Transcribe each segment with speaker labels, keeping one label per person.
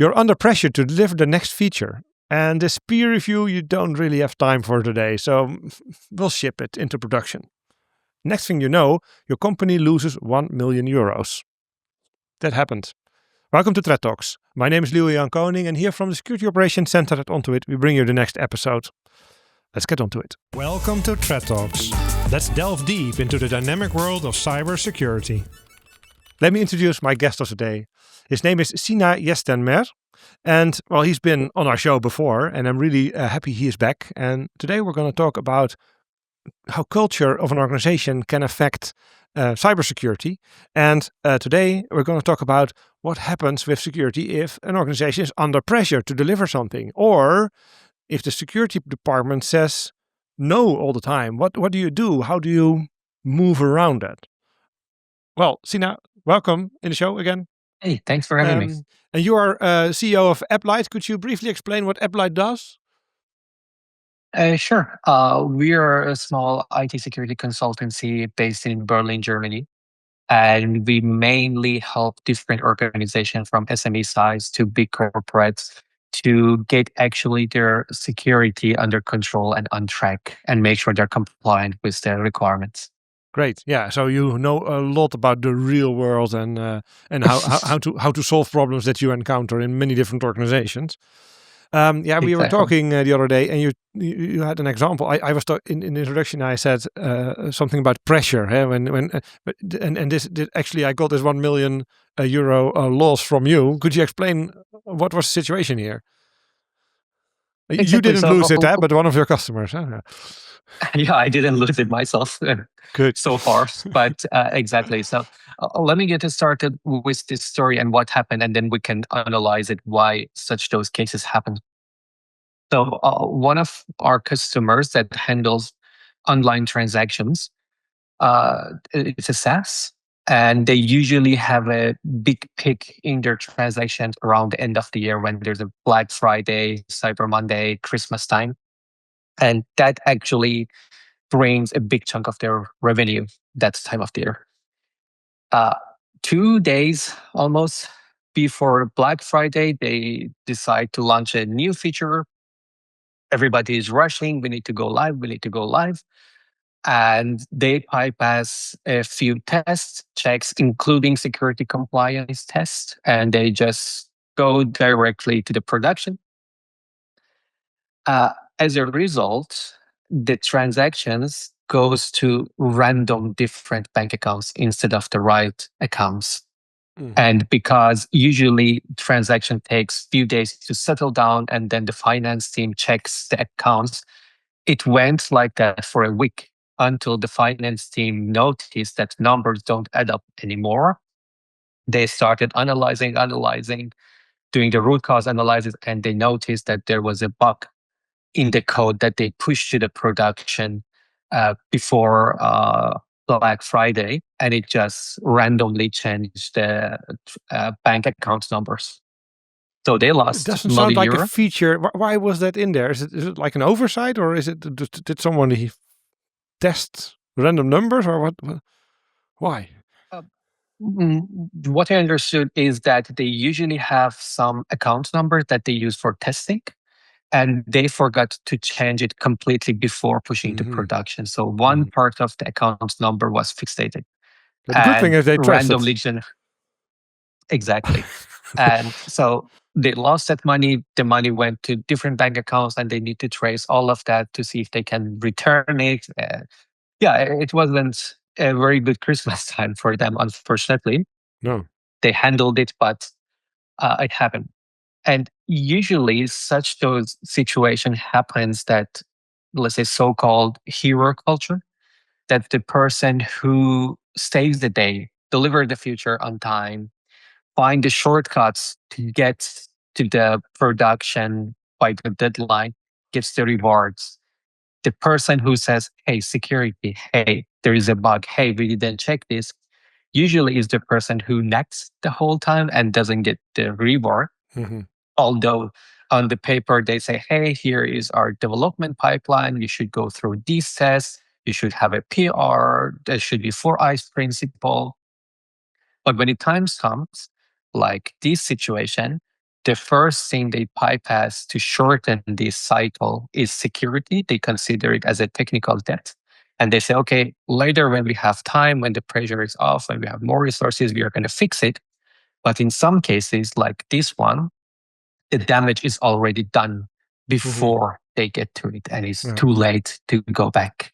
Speaker 1: You're under pressure to deliver the next feature. And this peer review you don't really have time for today, so we'll ship it into production. Next thing you know, your company loses 1 million euros. That happened. Welcome to Threat Talks. My name is Lieuwe Jan Koning, and here from the Security Operations Center at ON2IT, we bring you the next episode. Let's get on to it. Welcome to Threat Talks. Let's delve deep into the dynamic world of cybersecurity. Let me introduce my guest of the day. His name is Sina Yazdanmehr. And, well, he's been on our show before, and I'm really happy he is back. And today we're going to talk about how culture of an organization can affect cybersecurity. And today we're going to talk about what happens with security if an organization is under pressure to deliver something, or if the security department says no all the time. What do you do? How do you move around that? Well, Sina, welcome in the show again.
Speaker 2: Hey, thanks for having me.
Speaker 1: And you are CEO of Aplite. Could you briefly explain what Aplite does?
Speaker 2: Sure. We are a small IT security consultancy based in Berlin, Germany. And we mainly help different organizations from SME size to big corporates to get actually their security under control and on track and make sure they're compliant with their requirements.
Speaker 1: Great, yeah. So you know a lot about the real world and how to solve problems that you encounter in many different organizations. We were talking the other day, and you had an example. I was in the introduction. I said something about pressure. Actually, I got this 1 million euro loss from you. Could you explain what was the situation here? Exactly. You didn't lose it, but one of your customers.
Speaker 2: Yeah, I didn't lose it myself.
Speaker 1: Good
Speaker 2: so far, but exactly. So let me get started with this story and what happened, and then we can analyze it, why such those cases happen. So one of our customers that handles online transactions, it's a SaaS, and they usually have a big peak in their transactions around the end of the year when there's a Black Friday, Cyber Monday, Christmas time. And that actually brings a big chunk of their revenue that time of the year. 2 days almost before Black Friday, they decide to launch a new feature. Everybody is rushing. We need to go live. And they bypass a few tests, checks, including security compliance tests, and they just go directly to the production. As a result, the transactions goes to random different bank accounts instead of the right accounts. Mm-hmm. And because usually transaction takes few days to settle down and then the finance team checks the accounts, it went like that for a week until the finance team noticed that numbers don't add up anymore. They started analyzing, doing the root cause analysis, and they noticed that there was a bug in the code that they pushed to the production before Black Friday, and it just randomly changed the bank account numbers. So they lost.
Speaker 1: It doesn't sound like a feature. Why was that in there? Is it like an oversight, or did someone test random numbers, or what? Why?
Speaker 2: What I understood is that they usually have some account numbers that they use for testing, and they forgot to change it completely before pushing to production. So one part of the account number was fixated.
Speaker 1: But the good thing is they
Speaker 2: randomly exactly. And so they lost that money. The money went to different bank accounts, and they need to trace all of that to see if they can return it. It wasn't a very good Christmas time for them, unfortunately.
Speaker 1: No.
Speaker 2: They handled it, but it happened. And usually those situation happens that, let's say, so-called hero culture, that the person who saves the day, deliver the future on time, find the shortcuts to get to the production by the deadline, gets the rewards. The person who says, hey, security, hey, there is a bug, hey, we didn't check this, usually is the person who nags the whole time and doesn't get the reward. Mm-hmm. Although on the paper, they say, hey, here is our development pipeline. You should go through these tests. You should have a PR. There should be 4 eyes principle. But when the time comes, like this situation, the first thing they bypass to shorten this cycle is security. They consider it as a technical debt. And they say, okay, later when we have time, when the pressure is off, when we have more resources, we are going to fix it. But in some cases, like this one, the damage is already done before they get to it, and it's too late to go back.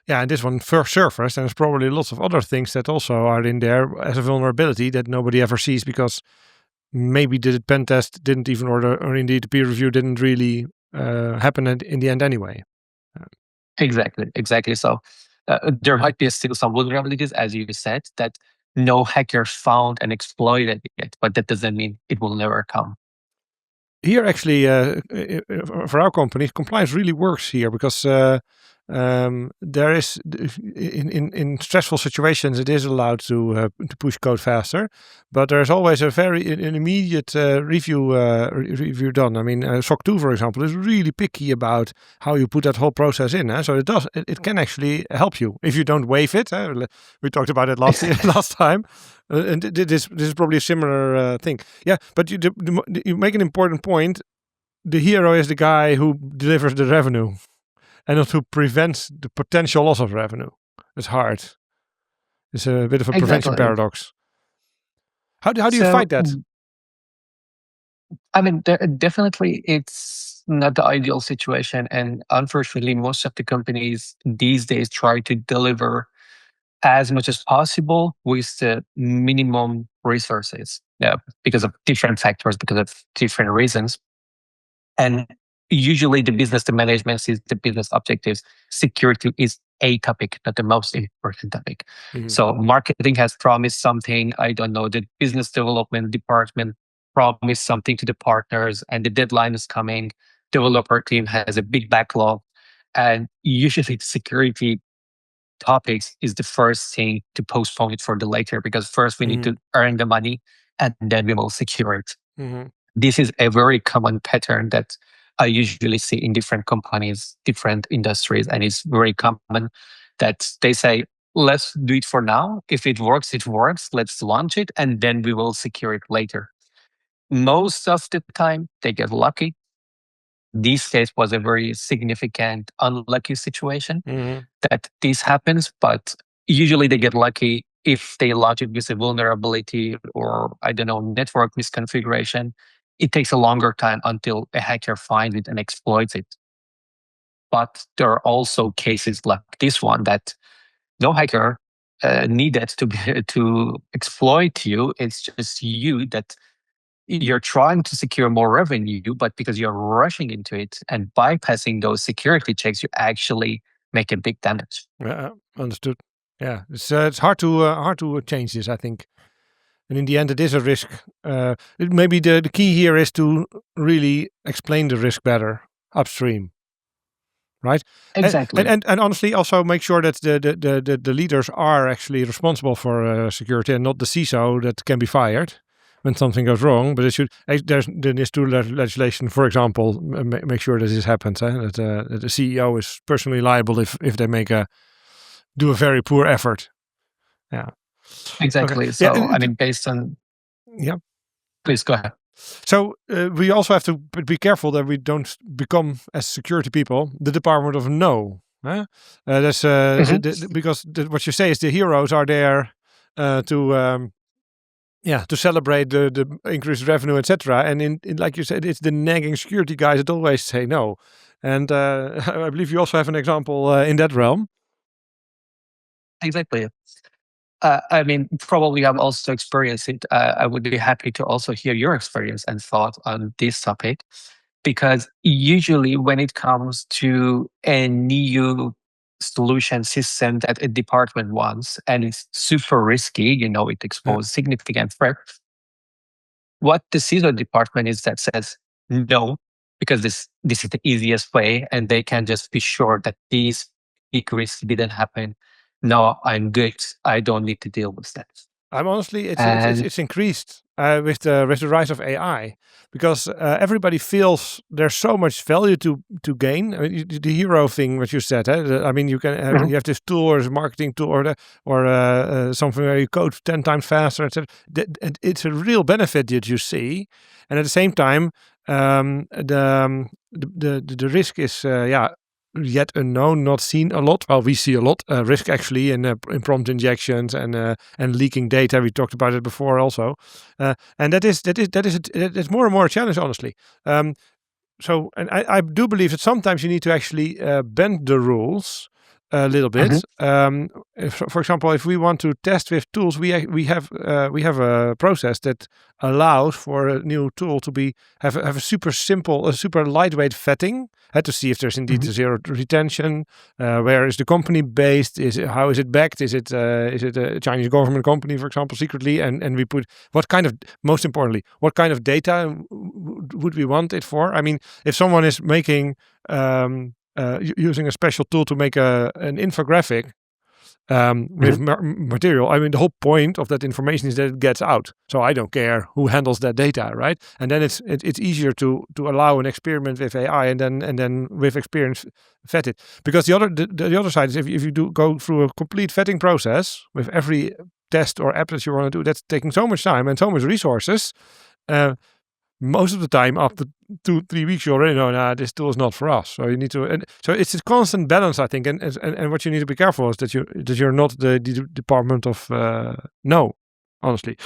Speaker 1: Yeah, and this one first surfaced, and there's probably lots of other things that also are in there as a vulnerability that nobody ever sees because maybe the pen test didn't even, or indeed the peer review didn't really happen in the end anyway.
Speaker 2: Exactly. So there might be still some vulnerabilities, as you said, that no hacker found and exploited yet, but that doesn't mean it will never come.
Speaker 1: Here, actually, for our company, compliance really works here because there is in stressful situations it is allowed to push code faster, but there's always a very an immediate review done. I mean, SOC 2, for example, is really picky about how you put that whole process in. So it can actually help you if you don't waive it. We talked about it last time. And this is probably a similar thing. Yeah, but you make an important point. The hero is the guy who delivers the revenue and not who prevents the potential loss of revenue. It's hard. It's a bit of a prevention paradox. How do you fight that?
Speaker 2: I mean, definitely it's not the ideal situation. And unfortunately, most of the companies these days try to deliver as much as possible with the minimum resources, because of different factors, because of different reasons. And usually the management sees the business objectives. Security is a topic, not the most important topic. Mm-hmm. So marketing has promised something. I don't know, the business development department promised something to the partners, and the deadline is coming. Developer team has a big backlog. And usually security topics is the first thing to postpone it for the later, because first we need to earn the money and then we will secure it. Mm-hmm. This is a very common pattern that I usually see in different companies, different industries, and it's very common that they say, let's do it for now. If it works, it works. Let's launch it and then we will secure it later. Most of the time they get lucky. This case was a very significant, unlucky situation that this happens, but usually they get lucky if they launch it with a vulnerability or, I don't know, network misconfiguration. It takes a longer time until a hacker finds it and exploits it. But there are also cases like this one that no hacker needed to exploit you. It's just you that you're trying to secure more revenue, but because you're rushing into it and bypassing those security checks, you actually make a big damage.
Speaker 1: Understood. Yeah, it's hard to change this, I think. And in the end, it is a risk. Maybe the key here is to really explain the risk better upstream, right?
Speaker 2: Exactly.
Speaker 1: And honestly, also make sure that the leaders are actually responsible for security and not the CISO that can be fired when something goes wrong. But there needs to legislation, for example, make sure that this happens. That the CEO is personally liable if they do a very poor effort. Yeah.
Speaker 2: Exactly. Okay. So, I mean, based on...
Speaker 1: Yeah.
Speaker 2: Please go ahead.
Speaker 1: So we also have to be careful that we don't become, as security people, the department of no. That's because what you say is the heroes are there to celebrate the increased revenue, etc. And in like you said, it's the nagging security guys that always say no. And I believe you also have an example in that realm.
Speaker 2: Exactly. I mean, probably I've also experienced it. I would be happy to also hear your experience and thought on this topic, because usually when it comes to a new solution system that a department wants and it's super risky, it exposes significant threats, what the CISO department is that says no, because this is the easiest way and they can just be sure that these big risks didn't happen. No, I'm good. I don't need to deal with that.
Speaker 1: I'm honestly, it's increased. with the rise of AI, because everybody feels there's so much value to gain. I mean, the hero thing, what you said. I mean, you can
Speaker 2: Mhm.
Speaker 1: you have this tool or a marketing tool or something where you code 10 times faster, etc. It's a real benefit that you see, and at the same time, the risk is yet unknown, not seen a lot. Well, we see a lot risk actually in prompt injections and leaking data. We talked about it before also, and that's more and more a challenge, honestly. So, and I do believe that sometimes you need to actually bend the rules a little bit. For example, if we want to test with tools, we have a process that allows for a new tool to have a super simple, a super lightweight vetting. To see if there's indeed
Speaker 2: Mhm.
Speaker 1: a zero retention. Where is the company based? How is it backed? Is it a Chinese government company, for example, secretly? And we put what kind of, most importantly, what kind of data would we want it for? I mean, if someone is making using a special tool to make an infographic with material, I mean, the whole point of that information is that it gets out. So I don't care who handles that data, right? And then it's easier to allow an experiment with AI and then with experience vet it. Because the other side is if you do go through a complete vetting process with every test or app that you want to do, that's taking so much time and so much resources. Most of the time, after 2-3 weeks, you already know, nah, this tool is not for us. So you need to, and so it's a constant balance, I think. And what you need to be careful is that you're not the department of no, honestly.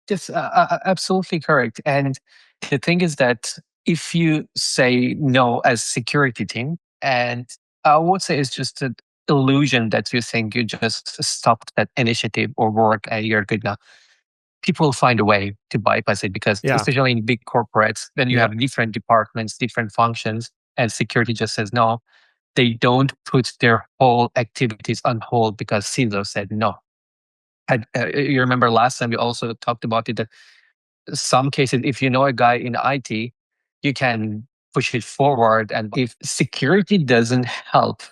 Speaker 2: Yes, absolutely correct. And the thing is that if you say no as security team, and I would say it's just an illusion that you think you just stopped that initiative or work and you're good now. People will find a way to bypass it because,
Speaker 1: Yeah,
Speaker 2: especially in big corporates, then you
Speaker 1: yeah.
Speaker 2: have different departments, different functions, and security just says no. They don't put their whole activities on hold because CISO said no. You remember last time we also talked about it that some cases, if you know a guy in IT, you can push it forward. And if security doesn't help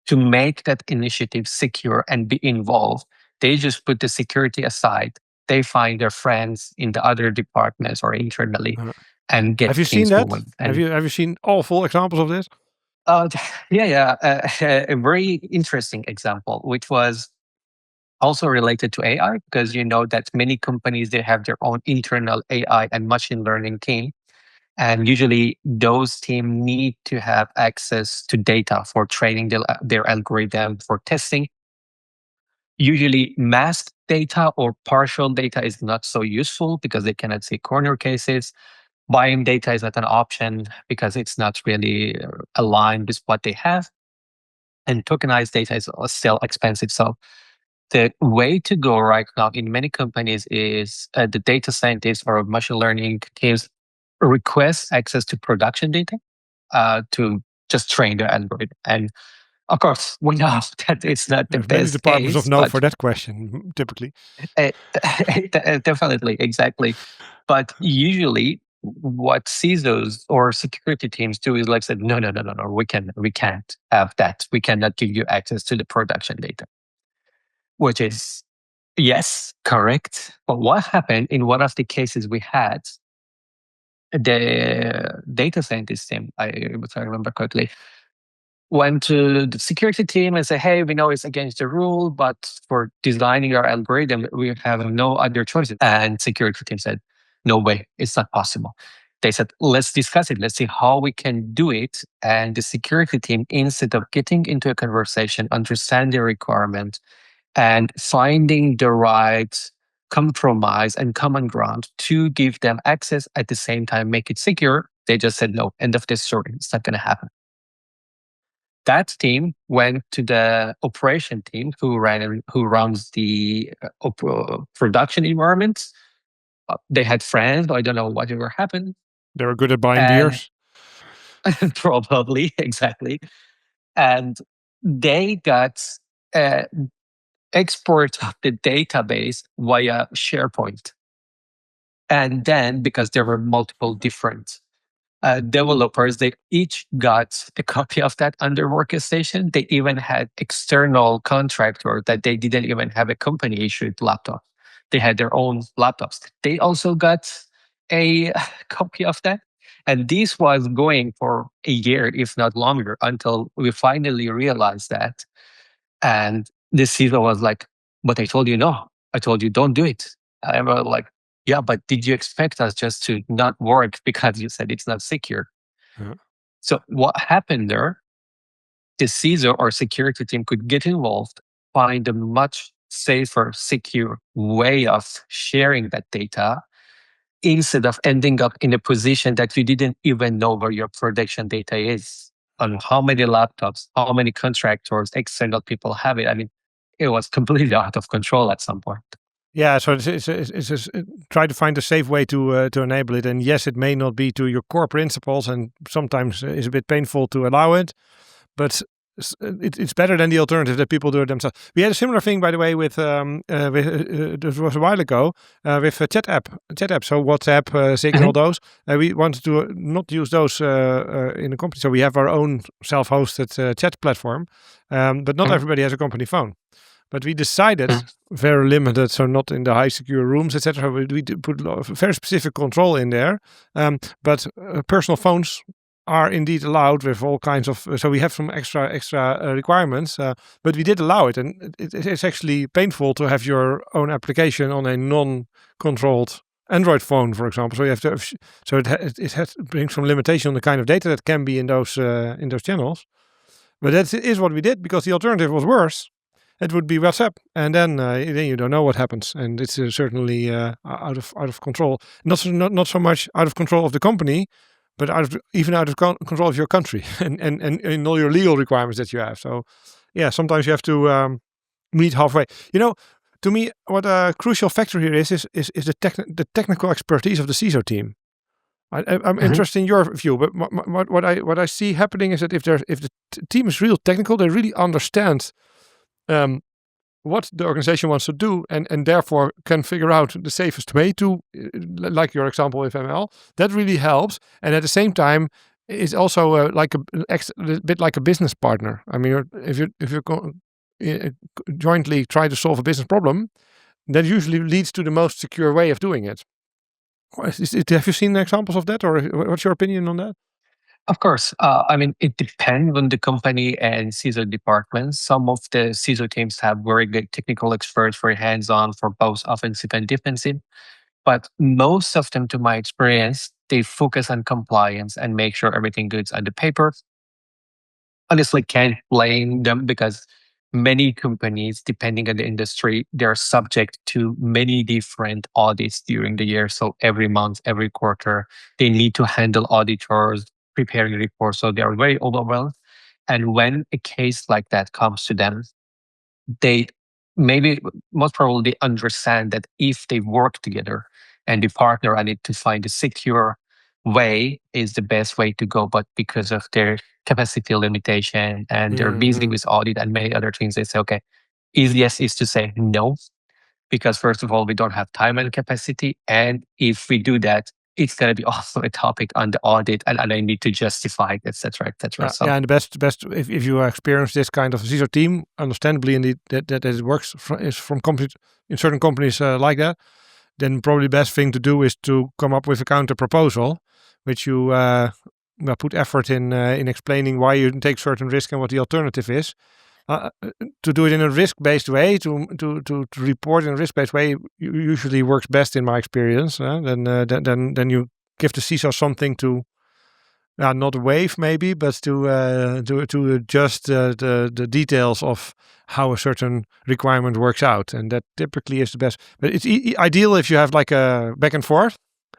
Speaker 2: to make that initiative secure and be involved, they just put the security aside. They find their friends in the other departments or internally
Speaker 1: Uh,
Speaker 2: and
Speaker 1: have
Speaker 2: get
Speaker 1: you seen
Speaker 2: things
Speaker 1: that?
Speaker 2: moving. And
Speaker 1: Have you seen awful examples of this?
Speaker 2: uh, yeah, a very interesting example, which was also related to AI, because you know that many companies they have their own internal AI and machine learning team. And usually those teams need to have access to data for training their algorithm for testing. Usually masked data or partial data is not so useful because they cannot see corner cases. Buying data is not an option because it's not really aligned with what they have. And tokenized data is still expensive. So the way to go right now in many companies is the data scientists or machine learning teams request access to production data to just train their algorithm. And of course, we know that it's not the
Speaker 1: There's many
Speaker 2: best
Speaker 1: departments of
Speaker 2: case,
Speaker 1: no
Speaker 2: but
Speaker 1: for that question, typically.
Speaker 2: uh, definitely, exactly. But usually, what CISOs or security teams do is like said, no, no, no, no, no, we can't have that. We cannot give you access to the production data, which is yes, correct. But what happened in one of the cases we had, the data scientist team, if I remember correctly, went to the security team and said, hey, we know it's against the rule, but for designing our algorithm, we have no other choices. And security team said, no way, it's not possible. They said, let's discuss it. Let's see how we can do it. And the security team, instead of getting into a conversation, understand the requirement, and finding the right compromise and common ground to give them access at the same time, make it secure, they just said, no, end of this story. It's not going to happen. That team went to the operation team who runs the production environment. They had friends. I don't know whatever happened,
Speaker 1: They were good at buying
Speaker 2: and
Speaker 1: beers.
Speaker 2: probably exactly. And they got uh, export of the database via SharePoint. And then, because there were multiple different developers, they each got a copy of that under workstation. They even had external contractor that they didn't even have a company issued laptop. They had their own laptops. They also got a copy of that. And this was going for a year, if not longer, until we finally realized that. And the CISO was like, but I told you no. I told you don't do it. I was like, yeah, but did you expect us just to not work because you said it's not secure?
Speaker 1: Yeah.
Speaker 2: So what happened there, the CISO or security team could get involved, find a much safer, secure way of sharing that data instead of ending up in a position that you didn't even know where your production data is, on how many laptops, how many contractors, external people have it. I mean, it was completely out of control at some point.
Speaker 1: Yeah, so try to find a safe way to enable it. And yes, it may not be to your core principles, and sometimes it's a bit painful to allow it, but it's better than the alternative that people do it themselves. We had a similar thing, by the way, with this was a while ago with a chat app. So WhatsApp, Signal, those. We wanted to not use those in a company, so we have our own self-hosted chat platform. But not everybody has a company phone. But we decided, very limited, so not in the high secure rooms, etc. We put very specific control in there. But personal phones are indeed allowed with all kinds of. So we have some extra requirements, but we did allow it, and it's actually painful to have your own application on a non-controlled Android phone, for example. So you have to. It brings some limitation on the kind of data that can be in those channels. But that is what we did, because the alternative was worse. It would be WhatsApp, and then you don't know what happens, and it's certainly out of control. Not so much out of control of the company, but even out of control of your country and all your legal requirements that you have. So, yeah, sometimes you have to meet halfway. To me, what a crucial factor here is the technical expertise of the CISO team. I'm interested in your view, but what I see happening is that if the team is real technical, they really understand what the organization wants to do, and therefore can figure out the safest way to, like your example with ML, that really helps. And at the same time, it's also like a bit like a business partner. I mean, if you jointly try to solve a business problem, that usually leads to the most secure way of doing it. Have you seen examples of that, or what's your opinion on that?
Speaker 2: Of course. I mean, it depends on the company and CISO departments. Some of the CISO teams have very good technical experts, very hands-on for both offensive and defensive. But most of them, to my experience, they focus on compliance and make sure everything goes on the paper. Honestly, can't blame them, because many companies, depending on the industry, they're subject to many different audits during the year. So every month, every quarter, they need to handle auditors, preparing reports. So they are very overwhelmed. And when a case like that comes to them, they maybe most probably understand that if they work together and they partner on it to find a secure way is the best way to go. But because of their capacity limitation and they're busy with audit and many other things, they say, okay, easiest is to say no, because first of all, we don't have time and capacity. And if we do that, it's going to be also a topic on the audit, and I need to justify it, etc., etc.
Speaker 1: And the best if you experience this kind of CISO team, understandably, indeed, that it works is from companies, in certain companies like that, then probably the best thing to do is to come up with a counter proposal, which you put effort in explaining why you take certain risk and what the alternative is. To do it in a risk-based way, to report in a risk-based way, usually works best in my experience. Then you give the CISO something to, not waive maybe, but to adjust the details of how a certain requirement works out, and that typically is the best. But it's ideal if you have like a back and forth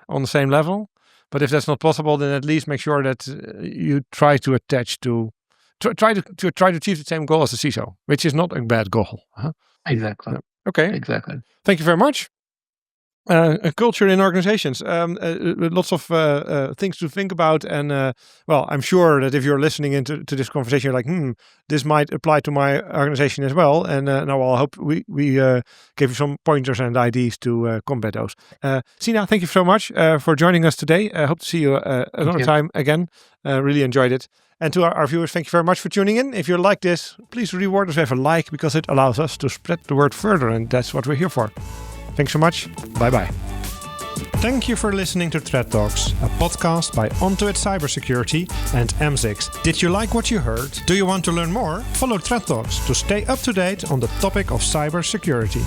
Speaker 1: on the same level. But if that's not possible, then at least make sure that you try to attach to. Try to achieve the same goal as the CISO, which is not a bad goal. Huh?
Speaker 2: Exactly.
Speaker 1: Yeah. Okay.
Speaker 2: Exactly.
Speaker 1: Thank you very much. Culture in organizations. Lots of things to think about, and I'm sure that if you're listening into this conversation, you're like, this might apply to my organization as well. And now I hope we gave you some pointers and ideas to combat those. Sina, thank you so much for joining us today. I hope to see you another time again. Really enjoyed it. And to our viewers, thank you very much for tuning in. If you like this, please reward us with a like, because it allows us to spread the word further, and that's what we're here for. Thanks so much. Bye-bye. Thank you for listening to Threat Talks, a podcast by ON2IT Cybersecurity and M6. Did you like what you heard? Do you want to learn more? Follow Threat Talks to stay up to date on the topic of cybersecurity.